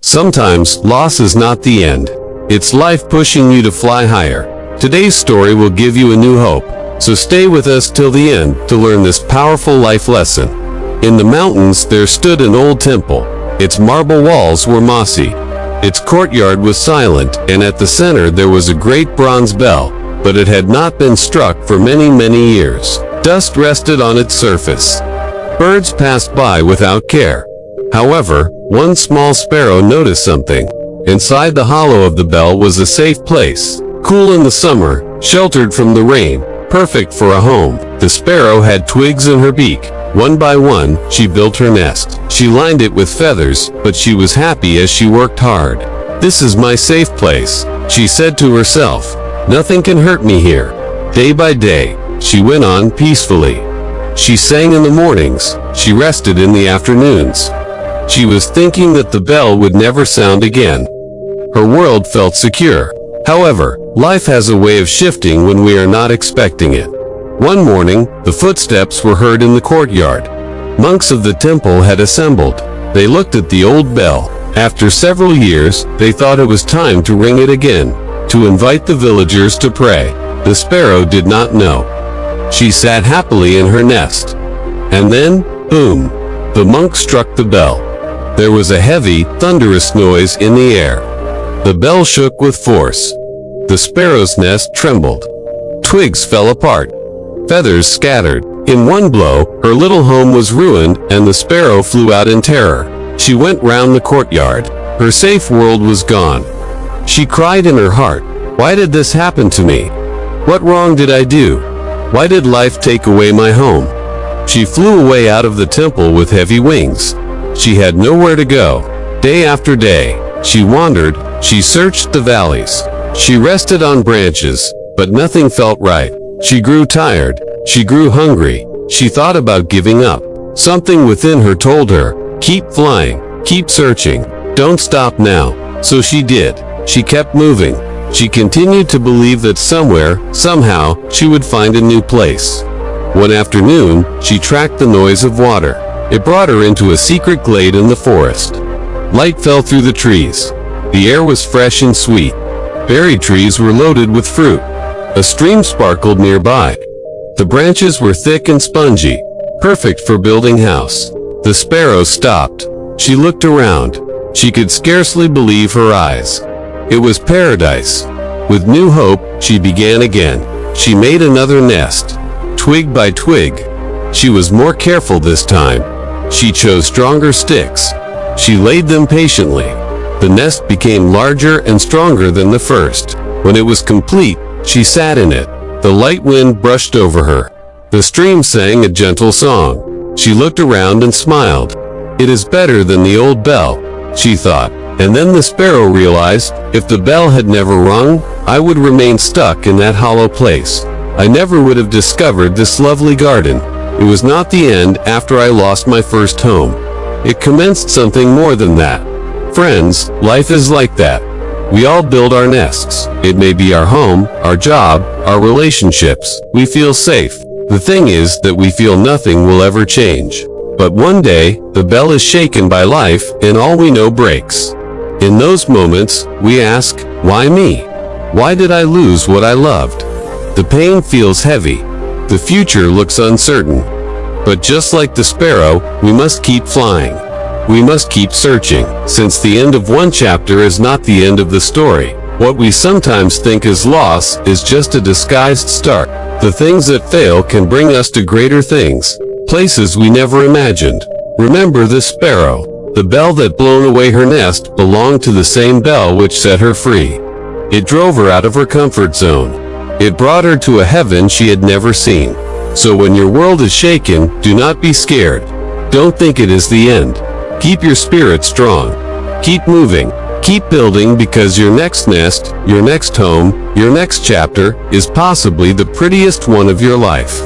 Sometimes, loss is not the end. It's life pushing you to fly higher. Today's story will give you a new hope, so stay with us till the end to learn this powerful life lesson. In the mountains there stood an old temple. Its marble walls were mossy. Its courtyard was silent, and at the center there was a great bronze bell, but it had not been struck for many, many years. Dust rested on its surface. Birds passed by without care. However, one small sparrow noticed something. Inside the hollow of the bell was a safe place, cool in the summer, sheltered from the rain, perfect for a home. The sparrow had twigs in her beak. One by one, she built her nest. She lined it with feathers, but she was happy as she worked hard. "This is my safe place," she said to herself. "Nothing can hurt me here." Day by day, she went on peacefully. She sang in the mornings. She rested in the afternoons. She was thinking that the bell would never sound again. Her world felt secure. However, life has a way of shifting when we are not expecting it. One morning, the footsteps were heard in the courtyard. Monks of the temple had assembled. They looked at the old bell. After several years, they thought it was time to ring it again, to invite the villagers to pray. The sparrow did not know. She sat happily in her nest. And then, boom, the monk struck the bell. There was a heavy, thunderous noise in the air. The bell shook with force. The sparrow's nest trembled. Twigs fell apart. Feathers scattered. In one blow, her little home was ruined, and the sparrow flew out in terror. She went round the courtyard. Her safe world was gone. She cried in her heart, "Why did this happen to me? What wrong did I do? Why did life take away my home?" She flew away out of the temple with heavy wings. She had nowhere to go. Day after day, she wandered. She searched the valleys. She rested on branches, but nothing felt right. She grew tired. She grew hungry. She thought about giving up. Something within her told her, "Keep flying. Keep searching. Don't stop now." So she did. She kept moving. She continued to believe that somewhere, somehow, she would find a new place. One afternoon, she tracked the noise of water. It brought her into a secret glade in the forest. Light fell through the trees. The air was fresh and sweet. Berry trees were loaded with fruit. A stream sparkled nearby. The branches were thick and spongy, perfect for building house. The sparrow stopped. She looked around. She could scarcely believe her eyes. It was paradise. With new hope, she began again. She made another nest, twig by twig. She was more careful this time. She chose stronger sticks. She laid them patiently. The nest became larger and stronger than the first. When it was complete, she sat in it. The light wind brushed over her. The stream sang a gentle song. She looked around and smiled. "It is better than the old bell," she thought. And then the sparrow realized, if the bell had never rung, I would remain stuck in that hollow place. I never would have discovered this lovely garden. It was not the end after I lost my first home. It commenced something more than that. Friends, life is like that. We all build our nests. It may be our home, our job, our relationships. We feel safe. The thing is that we feel nothing will ever change. But one day, the bell is shaken by life, and all we know breaks. In those moments, we ask, why me? Why did I lose what I loved? The pain feels heavy. The future looks uncertain. But just like the sparrow, we must keep flying. We must keep searching, since the end of one chapter is not the end of the story. What we sometimes think is loss is just a disguised start. The things that fail can bring us to greater things, places we never imagined. Remember the sparrow. The bell that blown away her nest belonged to the same bell which set her free. It drove her out of her comfort zone. It brought her to a heaven she had never seen. So when your world is shaken, do not be scared. Don't think it is the end. Keep your spirit strong. Keep moving. Keep building, because your next nest, your next home, your next chapter is possibly the prettiest one of your life.